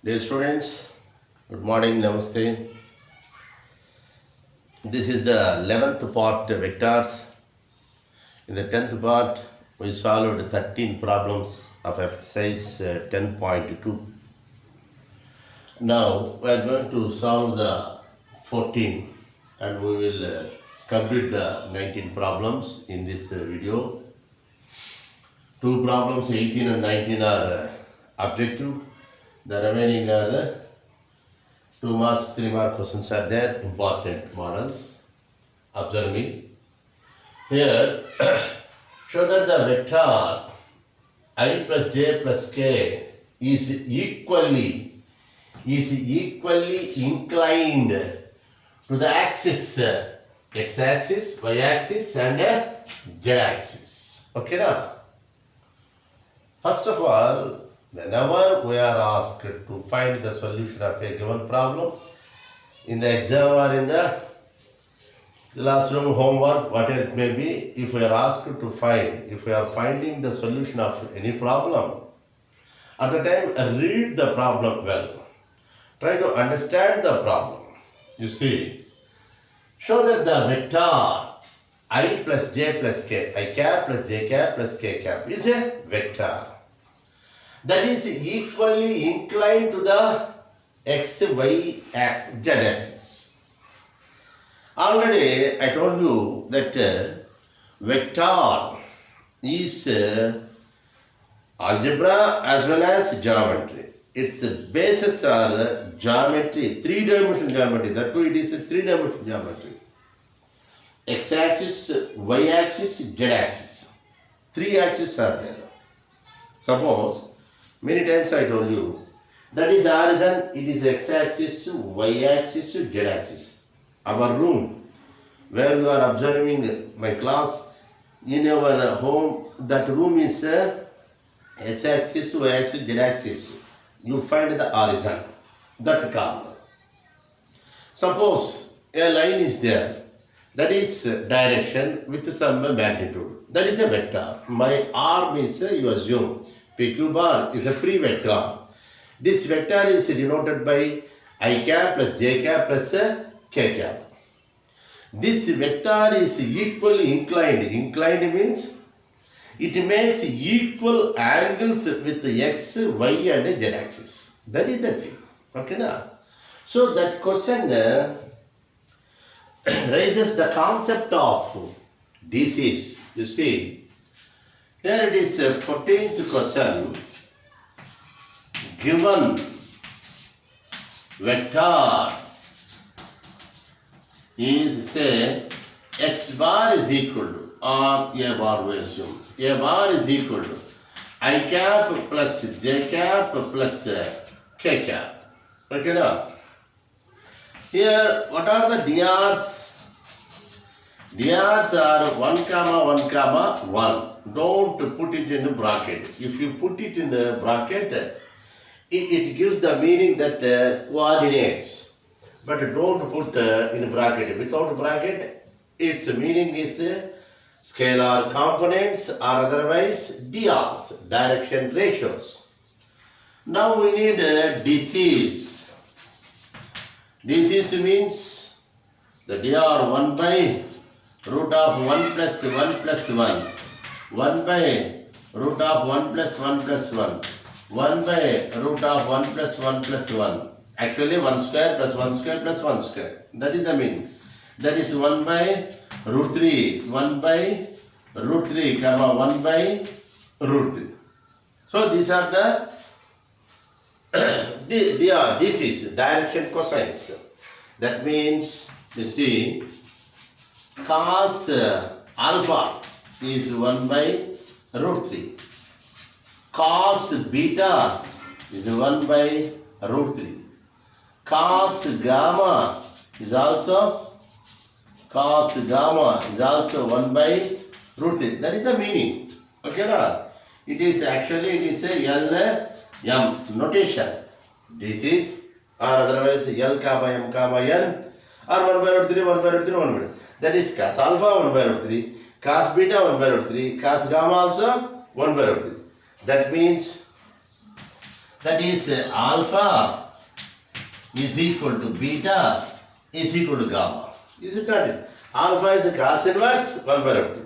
Dear students, good morning, namaste. This is the 11th part vectors. In the 10th part, we solved 13 problems of exercise 10.2. Now we are going to solve the 14 and we will complete the 19 problems in this video. Two problems 18 and 19 are objective. The remaining are the 2 marks, 3 mark questions are there, important models. Observe me. Here, show that the vector I plus j plus k is equally inclined to the axis, x-axis, y-axis and z-axis. Okay now? First of all, whenever we are asked to find the solution of a given problem, in the exam or in the classroom homework, whatever it may be, if we are asked to find, if we are finding the solution of any problem, at the time read the problem well. Try to understand the problem. You see, show that the vector I plus j plus k, I cap plus j cap plus k cap is a vector that is equally inclined to the x, y, z axis. Already I told you that vector is algebra as well as geometry. Its bases are geometry, three-dimensional geometry. That too, it is a three-dimensional geometry. X-axis, y-axis, z-axis. Three axes are there. Suppose, many times I told you, that is horizon, it is x-axis, y-axis, z-axis. Our room, where you are observing my class, in our home, that room is x-axis, y-axis, z-axis. You find the horizon, that corner. Suppose a line is there, that is direction with some magnitude. That is a vector. My arm is, you assume, PQ bar is a free vector. This vector is denoted by I cap plus j cap plus k cap. This vector is equally inclined. Inclined means it makes equal angles with x, y and z axis. That is the thing. Okay now? So that question raises the concept of DCs. You see, here it is 14th question. Given vector is, say, x bar is equal to, or a bar we assume, a bar is equal to I cap plus j cap plus k cap. Okay now? Here, what are the DRs? DRs are 1 comma 1 comma 1. Don't put it in a bracket. If you put it in the bracket, it gives the meaning that coordinates. But don't put in bracket. Without bracket, its meaning is scalar components or otherwise DRs, direction ratios. Now we need DCs. DCs means the DR 1 by root of 1 plus 1 plus 1. 1 by root of 1 plus 1 plus 1. 1 by root of 1 plus 1 plus 1. Actually 1 square plus 1 square plus 1 square. That is the meaning. That is 1 by root 3. 1 by root 3 comma 1 by root 3. So these are the this is direction cosines. That means, you see, cos alpha is 1 by root 3. Cos beta is 1 by root 3. Cos gamma is also 1 by root 3. That is the meaning. Okay, na? It is actually, it is a L M notation. This is, or otherwise L comma M comma N, or 1 by root 3, 1 by root 3, 1 by root 3. That is cos alpha 1 by root 3, cos beta 1 by root 3, cos gamma also 1 by root 3. That means That is alpha is equal to beta is equal to gamma. Is it not? Alpha is the cos inverse 1 by root 3.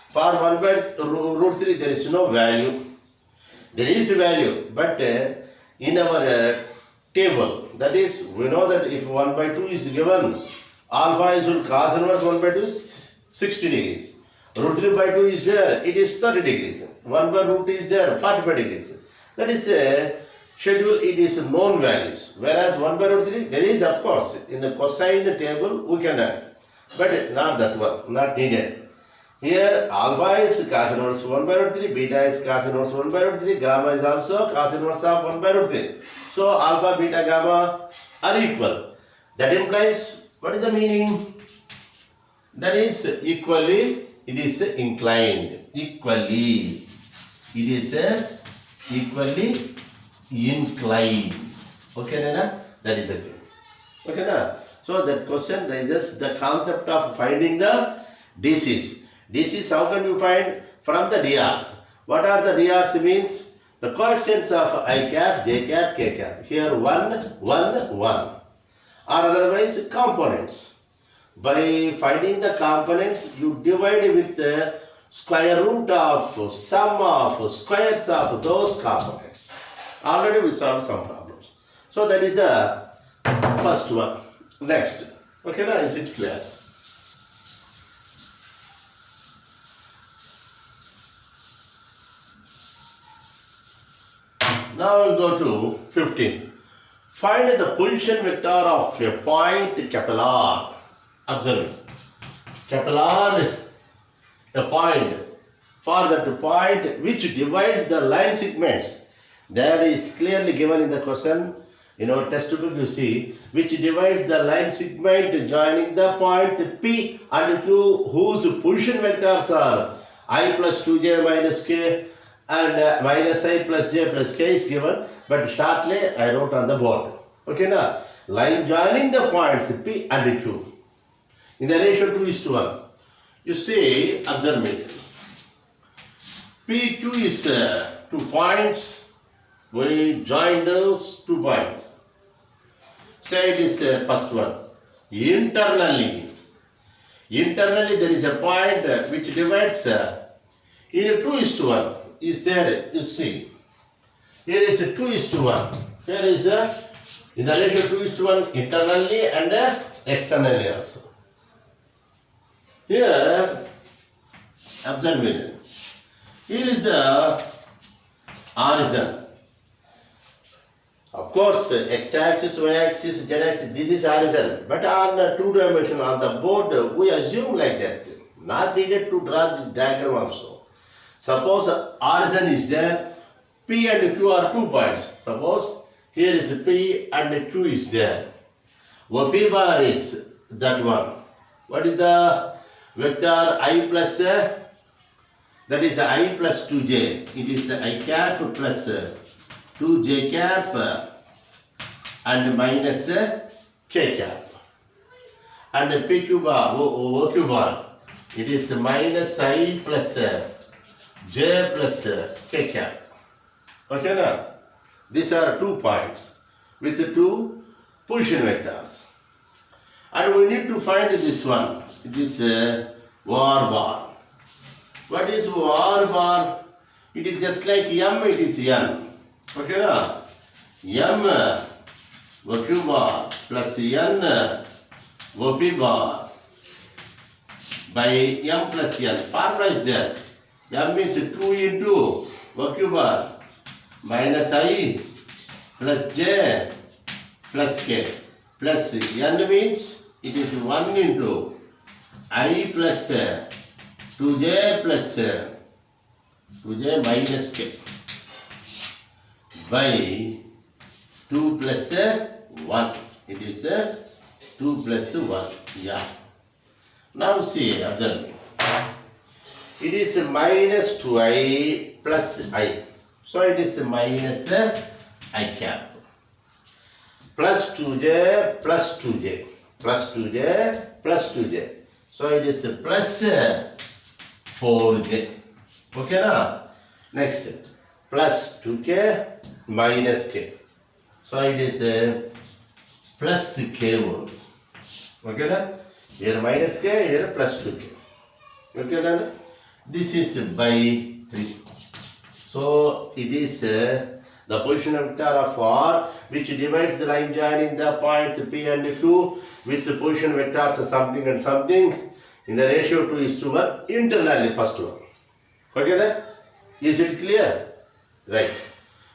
For 1 by root 3 there is no value. There is a value, but in our table, that is, we know that if 1 by 2 is given, alpha is cos inverse 1 by 2 is 60 degrees. Root 3 by 2 is there, it is 30 degrees. 1 by root is there, 45 degrees. That is schedule, it is known values. Whereas 1 by root 3, there is, of course, in the cosine table, we can add. But not that one, not needed. Here, alpha is cos inverse 1 by root 3, beta is cos inverse 1 by root 3, gamma is also cos inverse of 1 by root 3. So, alpha, beta, gamma are equal. That implies, what is the meaning? That is equally, it is inclined. Equally, it is equally inclined. Okay, Nana? That is the thing. Okay, na? So, that question raises the concept of finding the DCs. DCs, how can you find? From the DRs. What are the DRs means? The coefficients of I cap, J cap, K cap. Here 1, 1, 1. Or otherwise components. By finding the components, you divide with the square root of sum of squares of those components. Already we solved some problems. So that is the first one. Next. Okay, now is it clear? Now we go to 15. Find the position vector of a point capital R. Observe. Capital R is a point. For that point which divides the line segments. There is clearly given in the question. In our textbook you see, which divides the line segment joining the points P and Q whose position vectors are I plus 2j minus k and minus I plus j plus k is given, but shortly I wrote on the board. Okay, now line joining the points P and Q in the ratio 2:1. You see, observe me. PQ is 2 points. We join those 2 points. Say it is first one. Internally there is a point which divides in 2:1. Is there? You see. Here is a 2:1. Here is in the ratio 2:1 internally and externally also. Here, observe me. Here is the horizon. Of course, x-axis, y-axis, z-axis, this is horizon. But on the 2-dimensional, on the board, we assume like that. Not needed to draw this diagram also. Suppose horizon is there, P and Q are 2 points. Suppose here is P and Q is there. OP bar is that one. What is the vector I plus, that is I plus 2j. It is I cap plus 2j cap and minus k cap. And PQ bar, OQ bar, it is minus I plus j plus k cap. Okay, now these are 2 points with 2 position vectors. And we need to find this one. It is OR bar. What is OR bar? It is just like M, it is N. Okay, now M OQ bar plus N OP bar by M plus N. Formula is there. M is 2 into OQ bar minus I plus J plus K plus N means it is 1 into I plus 2j plus 2j minus k by 2 plus 1. It is 2 plus 1. Yeah. Now see, observe me. It is minus 2i plus I. So it is minus I cap. Plus 2j plus 2j. Plus 2j plus 2j. So it is plus 4j. Okay, now next plus 2k minus k. So it is plus k only. Okay, na? Here minus k, here plus 2k. Okay, na? This is by 3. So it is the position vector of R which divides the line joining the points P and Q with the position vectors something and something in the ratio 2:1 internally first one. Okay, na? Is it clear? Right.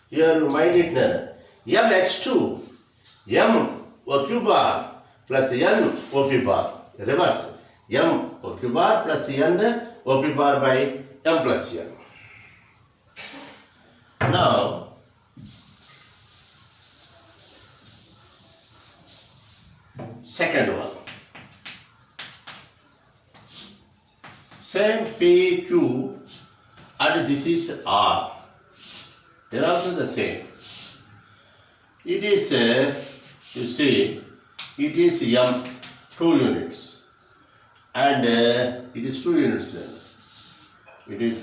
Here you mind it now. Mx2 M OQ bar plus N OP bar. Reverse. M OQ bar plus N OP bar by M plus N. Now, second one. Same PQ and this is R. They are also the same. It is, you see, it is M 2 units and it is 2 units then. It is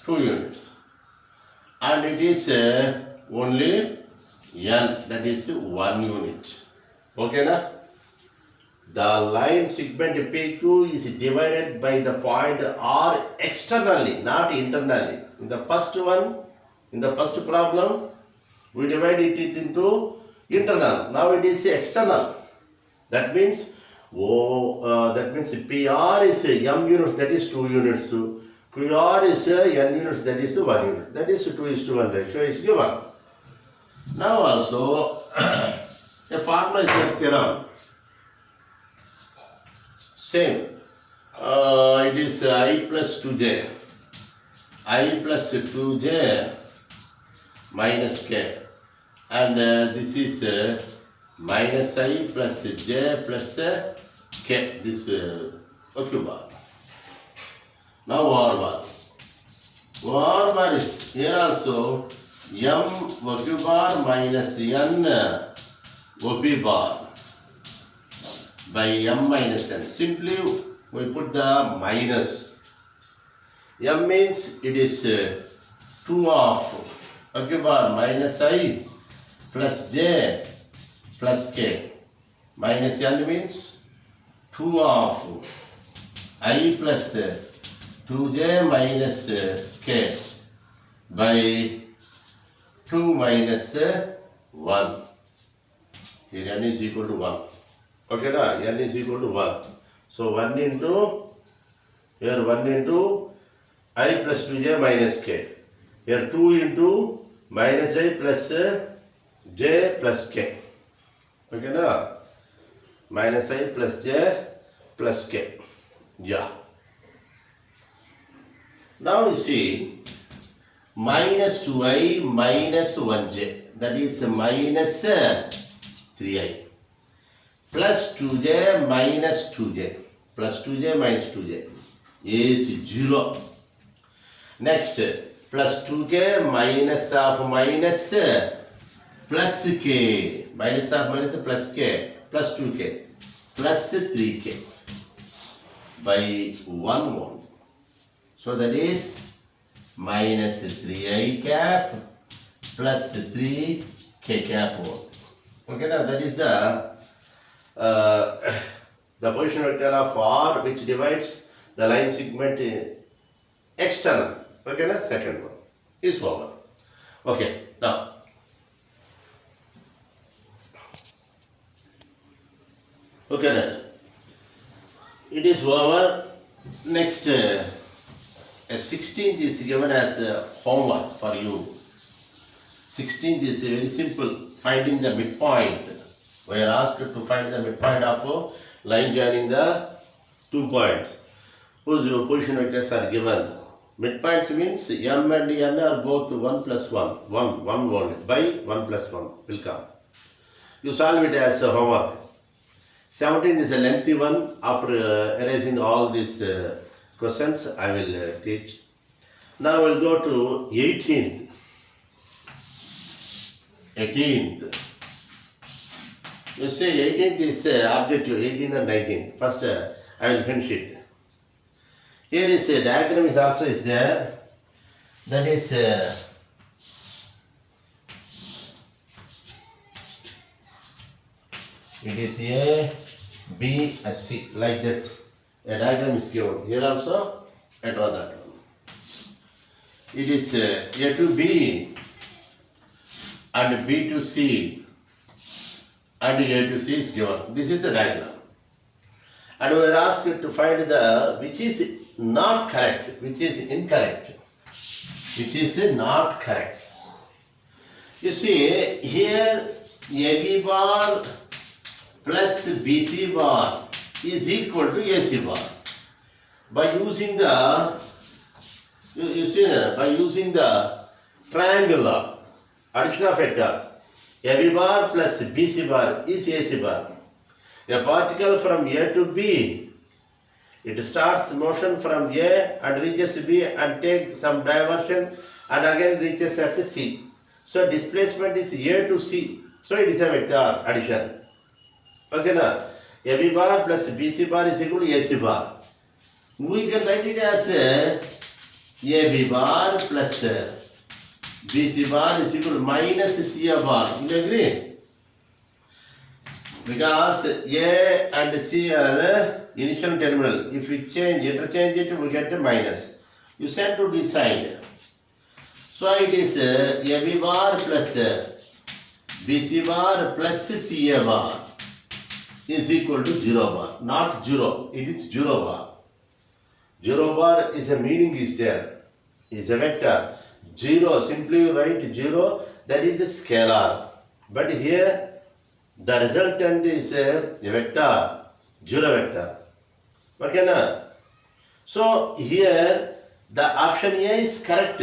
2 units and it is only N, that is 1 unit. Okay, na? The line segment PQ is divided by the point R externally, not internally. In the first one, in the first problem, we divided it into internal. Now it is external. That means PR is M units, that is 2 units. QR is N units, that is 1 unit. That is 2:1 ratio is given. Now also, a formula is there, theorem. Same. It is I plus 2j. I plus 2j minus k. And this is minus I plus j plus k. This OQ bar. Now OR bar. OR bar is here also M OQ bar minus N OP bar by M minus N. Simply we put the minus. M means it is 2 of OQ bar minus I plus j plus k. Minus N means 2 of I plus 2j minus k by 2 minus 1. Here N is equal to 1. Okay, na? N is equal to 1. So 1 into, here 1 into I plus 2j minus k. Here 2 into minus I plus j plus k. Okay, na? Minus I plus j plus k. Yeah. Now you see, minus 2i minus 1j, that is minus 3i, plus 2j minus 2j, plus 2j minus 2j is 0. Next, plus 2k minus of minus plus k, minus of minus plus k, plus 2k, plus 3k by 1 1. So that is minus 3i cap plus 3k cap 1. Okay, now that is the position vector of R which divides the line segment in external. Okay, now second one is over. Okay, now okay then it is over. Next. 16th is given as homework for you. 16th is very simple, finding the midpoint. We are asked to find the midpoint of line joining the 2 points whose position vectors are given. Midpoints means M and N are both 1 plus 1, 1 only, by 1 plus 1 will come. You solve it as homework. 17th is a lengthy one. After erasing all these questions I will teach. Now we'll go to 18th. 18th. You see 18th is objective, 18th and 19th. First I will finish it. Here is a diagram is also is there. That is It is A, B, and C. Like that. A diagram is given. Here also, I draw that one. It is A to B and B to C and A to C is given. This is the diagram. And we are asked to find the which is not correct, which is incorrect, which is not correct. You see, here AB bar plus BC bar is equal to AC bar. By using the, you see, by using the triangle law, addition of vectors, AB bar plus BC bar is AC bar. A particle from A to B, it starts motion from A and reaches B and takes some diversion and again reaches at C. So displacement is A to C. So it is a vector addition. Okay now, AB bar plus BC bar is equal to AC bar. We can write it as AB bar plus BC bar is equal to minus CA bar. You agree? Because A and C are initial terminal. If we interchange it, we get a minus. You send to this side. So it is AB bar plus BC bar plus CA bar is equal to 0 bar. Not 0, it is 0 bar. 0 bar is a meaning is there. Is a vector. 0, simply you write 0, that is a scalar. But here, the resultant is a vector, 0 vector. Okay, na? So here the option A is correct,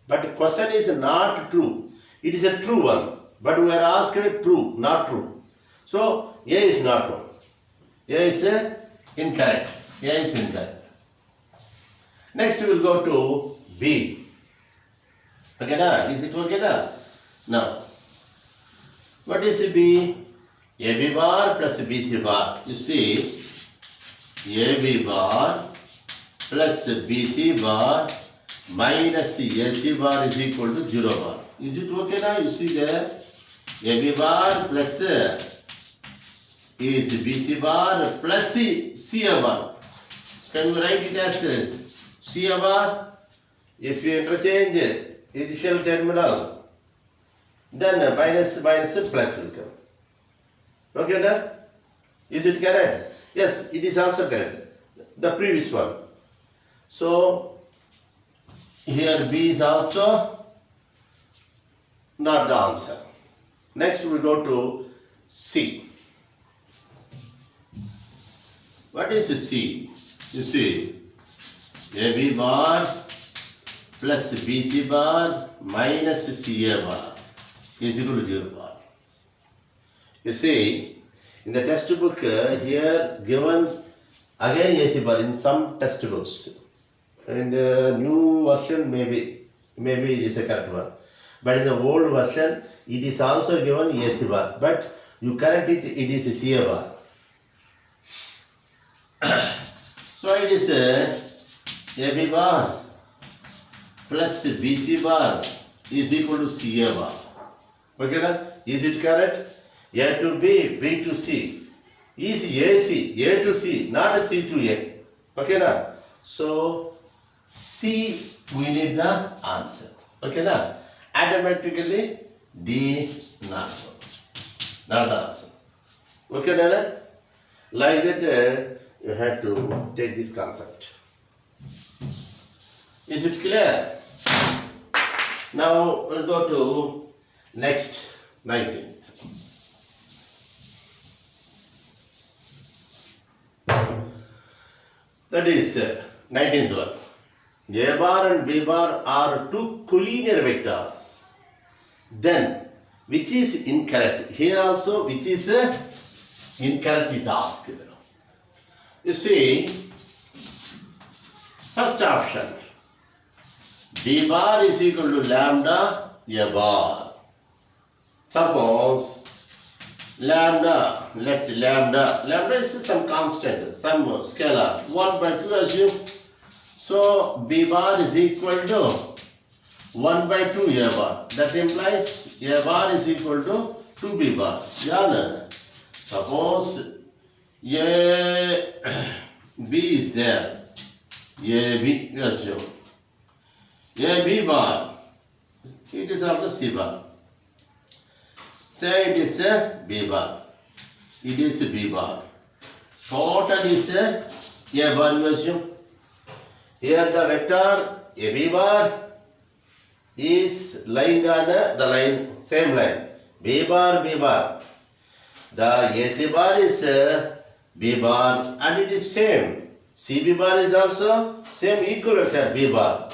but question is not true. It is a true one, but we are asked true, not true. So A is not true. A is incorrect. A is incorrect. Next we will go to B. Okay, na? Is it okay, na? Now, what is B? AB bar plus BC bar. You see, AB bar plus BC bar minus AC bar is equal to 0 bar. Is it okay now? You see there, AB bar plus is BC bar plus CA bar. Can we write it as CA bar? If you interchange initial terminal, then minus plus will come. Okay, now? Is it correct? Yes, it is also correct. The previous one. So, here B is also not the answer. Next we go to C. What is C? You see, AB bar plus BC bar minus CA bar is equal to 0 bar. You see, in the textbook here given again AC bar in some textbooks. In the new version maybe it is a correct one. But in the old version it is also given AC bar. But you correct it, it is a CA bar. So it is AB bar plus BC bar is equal to CA bar. Okay, na? Is it correct? A to B, B to C. Is AC, A to C, not C to A. Okay, na? So, C, we need the answer. Okay, na? Automatically, D, not the answer. Okay, na? Like that, you have to take this concept. Is it clear? Now, we'll go to next 19th. That is 19th one. A bar and B bar are two collinear vectors. Then, which is incorrect? Here also, which is incorrect is asked. You see, first option, B bar is equal to lambda A bar. Suppose lambda is some constant, some scalar, 1 by 2 assume. So B bar is equal to 1 by 2 A bar. That implies A bar is equal to 2B bar. Yeah, no? Suppose A B is there. A B, assume. A B bar. It is also C bar. Say it is a B bar. It is a B bar. Total is a bar, you assume. Here the vector A B bar is lying on the line, same line. B bar, B bar. The AC bar is B bar and it is same. CB bar is also same equal vector B bar.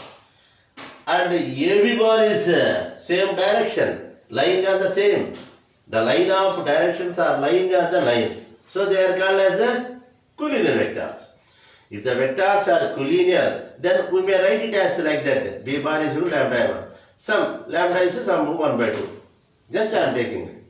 And AB bar is same direction, lying on the same. The line of directions are lying on the line. So they are called as collinear vectors. If the vectors are collinear, then we may write it as like that. B bar is equal to lambda 1. Some lambda is some 1 by 2. Just I am taking it.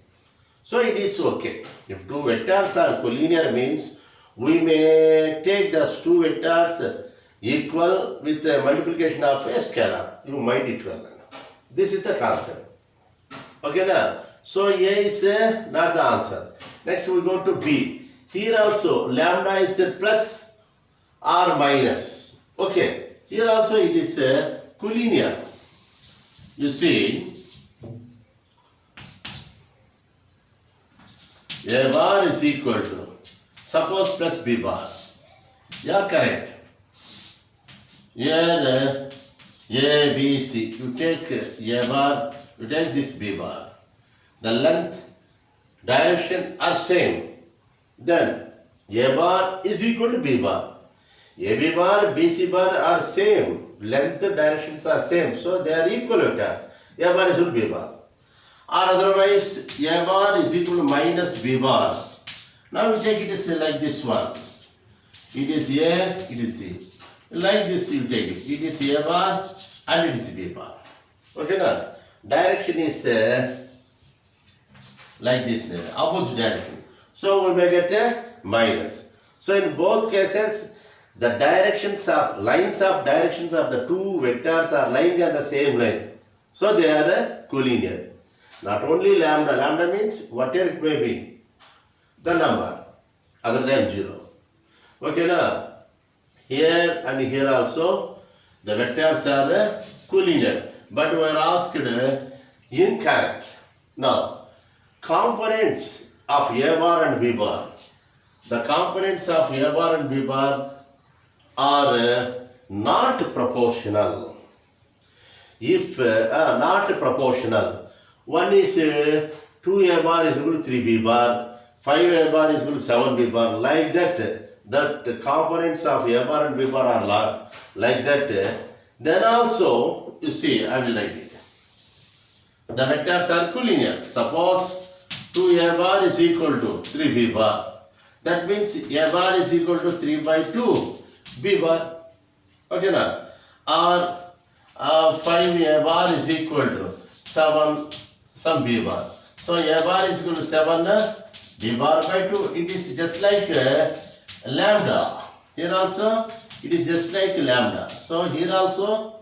So it is okay. If two vectors are collinear means we may take those two vectors equal with the multiplication of a scalar. You might it well. This is the concept. Okay now. So A is not the answer. Next we go to B. Here also lambda is plus or minus. Okay. Here also it is collinear. You see, A bar is equal to, suppose plus B bar. Yeah, correct. Here A, B, C. You take A bar, you take this B bar. The length, direction are same. Then A bar is equal to B bar. AB bar, BC bar are same. Length, directions are same. So they are equal vectors. A bar is equal to B bar. Or otherwise, A bar is equal to minus B bar. Now we take it as like this one. It is A, it is C. Like this you take it. It is A bar and it is B bar. Okay now? Direction is like this, opposite direction. So we may get a minus. So in both cases, the directions of lines of directions of the two vectors are lying on the same line. So they are collinear. Not only lambda, lambda means whatever it may be, the number other than 0. Okay now, here and here also the vectors are collinear, but we are asked incorrect. Now, components of A bar and B bar. The components of A bar and B bar are not proportional. If not proportional, one is 2A bar is equal to 3B bar, 5A bar is equal to 7B bar, like that. That components of A bar and B bar are like that. Then also, you see, I will write it. The vectors are collinear. Suppose 2A bar is equal to 3B bar. That means A bar is equal to 3 by 2 B bar. Okay now. Or 5A bar is equal to 7 some B bar. So A bar is equal to 7 B bar by 2. It is just like lambda. Here also it is just like lambda. So here also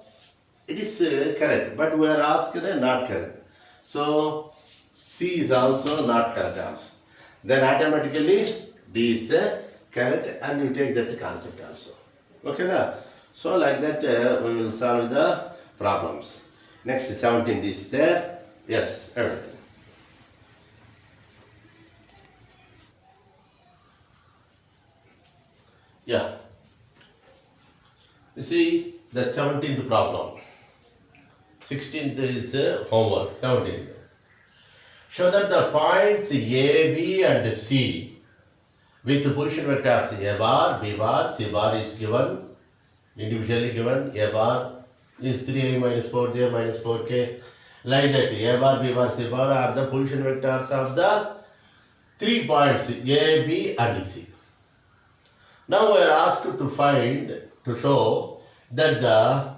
it is correct, but we are asked not correct. So C is also not correct answer. Then automatically D is correct and you take that concept also. Okay now? So like that we will solve the problems. Next 17 is there. Yes, everything. Yeah. You see the 17th problem. 16th is homework. 17th. Show that the points A, B and C with position vectors A bar, B bar, C bar is given, individually given. A bar is 3i minus 4j minus 4k. Like that, A bar, B bar, C bar are the position vectors of the 3 points A, B and C. Now we are asked to show that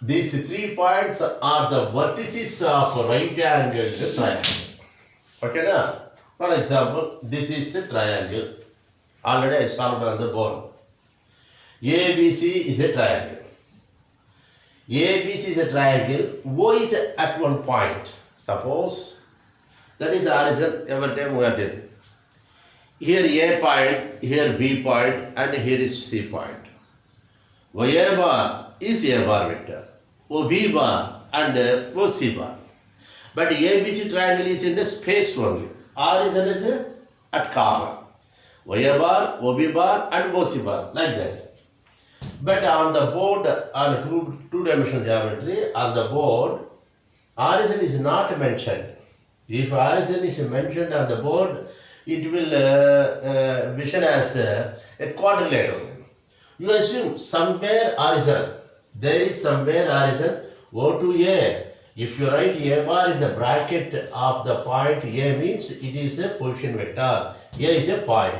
these 3 points are the vertices of right angled triangle. Okay now? For example, this is a triangle. Already I solved on the board. ABC is a triangle. ABC is a triangle. O is at one point. Suppose that is horizon. Every time we are doing. here A point, here B point, and here is C point. OA bar is A bar vector, OB bar and OC bar. But ABC triangle is in the space only. R is at corner. OA bar, OB bar and OC bar, like that. But on the board, on two-dimensional geometry, on the board, horizon is not mentioned. If horizon is mentioned on the board, it will vision as a quadrilateral. You assume somewhere horizon, there is somewhere horizon O to A. If you write A bar in the bracket of the point A means it is a position vector. A is a point.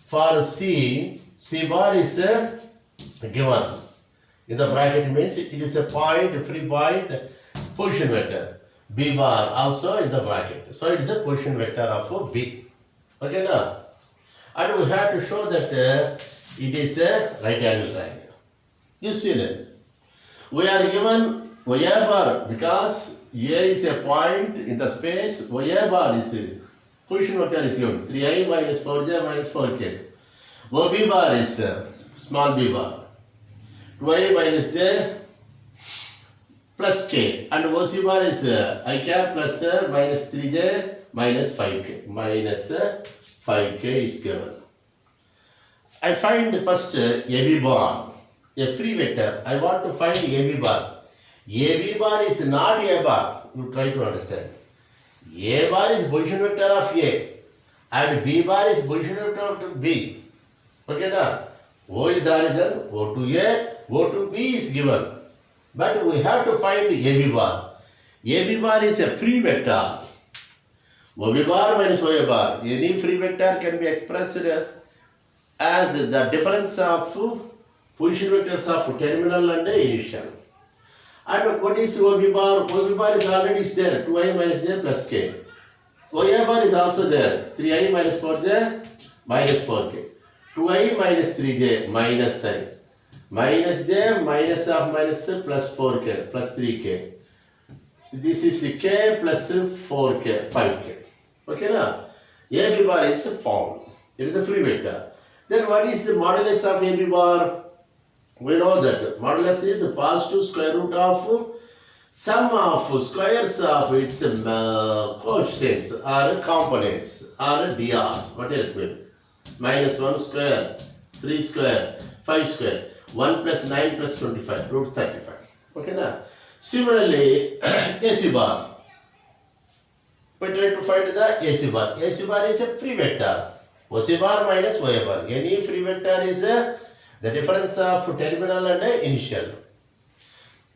For C, C bar is given. In the bracket means it is a point, free point, position vector. B bar also in the bracket. So it is a position vector of B. Okay now? And we have to show that it is a right angle triangle. You see that? We are given OA bar because A is a point in the space. OA bar is position vector is given 3i minus 4j minus 4k. OB bar is small b bar 2i minus j plus k, and OC bar is I cap plus minus 3j minus 5k. Minus 5k is given. I find first AB bar, a free vector. I want to find AB bar. AB bar is not A bar. You try to understand. A bar is position vector of A and B bar is position vector of B. Okay now? O is horizon, O to A, O to B is given. But we have to find AB bar. AB bar is a free vector. OB bar minus OA bar. Any free vector can be expressed as the difference of position vectors of terminal and initial. And what is OB bar? OB bar is already there, 2i minus j plus k. OA bar is also there, 3i minus 4j minus 4k. 2i minus 3j minus I. Minus j minus of minus plus 4k plus 3k. This is k plus 4k, 5k. Okay now? AB bar is found. It is a free vector. Then what is the modulus of AB bar? We know that modulus is the positive square root of sum of squares of its coefficients or components or drs. What is it? Minus 1 square, 3 square, 5 square. 1 plus 9 plus 25, root 35. Okay now? Similarly, AC bar. We try to find the AC bar. AC bar is a free vector. OC bar minus OA bar. Any free vector is the difference of terminal and initial.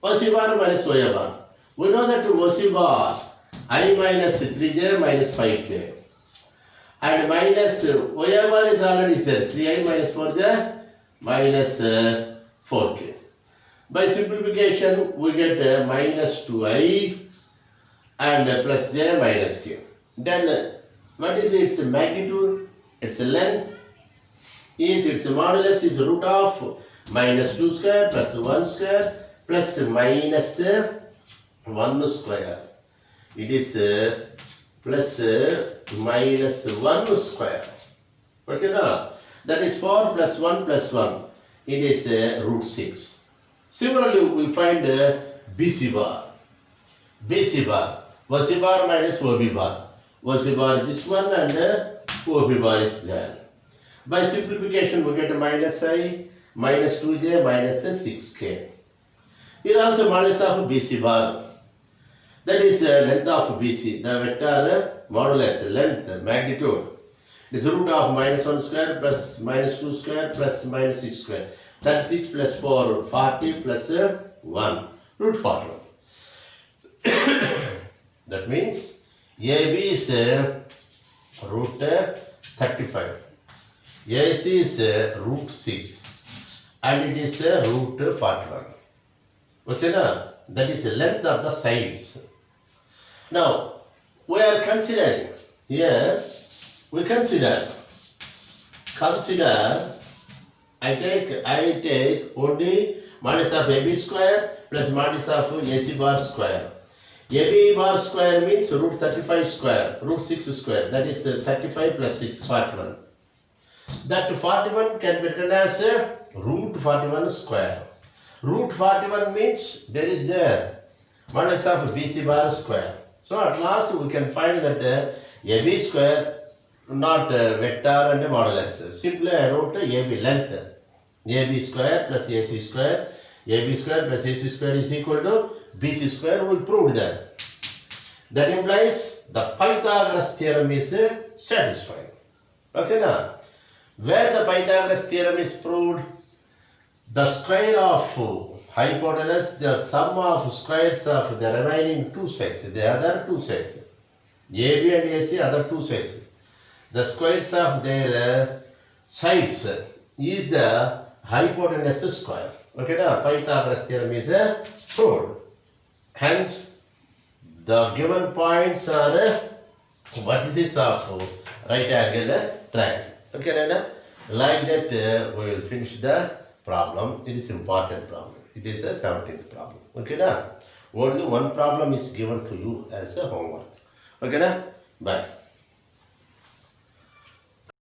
OC bar minus OA bar. We know that OC bar I minus 3j minus 5k. And minus OA bar is already there. 3i minus 4j minus 4k. By simplification, we get minus 2i and plus j minus k. Then what is its magnitude? Its length is its modulus is root of minus 2 square plus 1 square plus minus 1 square. It is plus minus 1 square. Okay now? That is 4 plus 1 plus 1. It is root 6. Similarly, we find BC bar. BC bar. OC bar minus OB bar. OC bar is this one and OB bar is there. By simplification, we get minus I, minus 2j, minus 6k. Here also modulus of BC bar. That is length of BC. The vector modulus, length, magnitude. Is root of minus 1 square plus minus 2 square plus minus 6 square. 36 plus 4, 40 plus 1, root 41. That means AB is root 35. AC is root 6. And it is root 41. Okay now? That is the length of the sides. Now, we are considering here. We consider I take only modulus of AB square plus modulus of AC bar square. AB bar square means root 35 square, root 6 square. That is 35 plus 6, 41. That 41 can be written as root 41 square. Root 41 means there is the modulus of BC bar square. So at last we can find that AB square, not vector and modulus. Simply I wrote AB length. AB square plus AC square. AB square plus AC square is equal to BC square. We proved that. That implies the Pythagoras theorem is satisfied. Okay now. Where the Pythagoras theorem is proved, the square of hypotenuse, the sum of squares of the remaining two sides, the other two sides, AB and AC, other two sides, the squares of their sides is the hypotenuse square. Okay now, Pythagoras theorem is proved. Hence, the given points are vertices of right angle triangle. Okay, now, like that we will finish the problem. It is important problem. It is a 17th problem. Okay, now, only one problem is given to you as a homework. Okay, now, bye.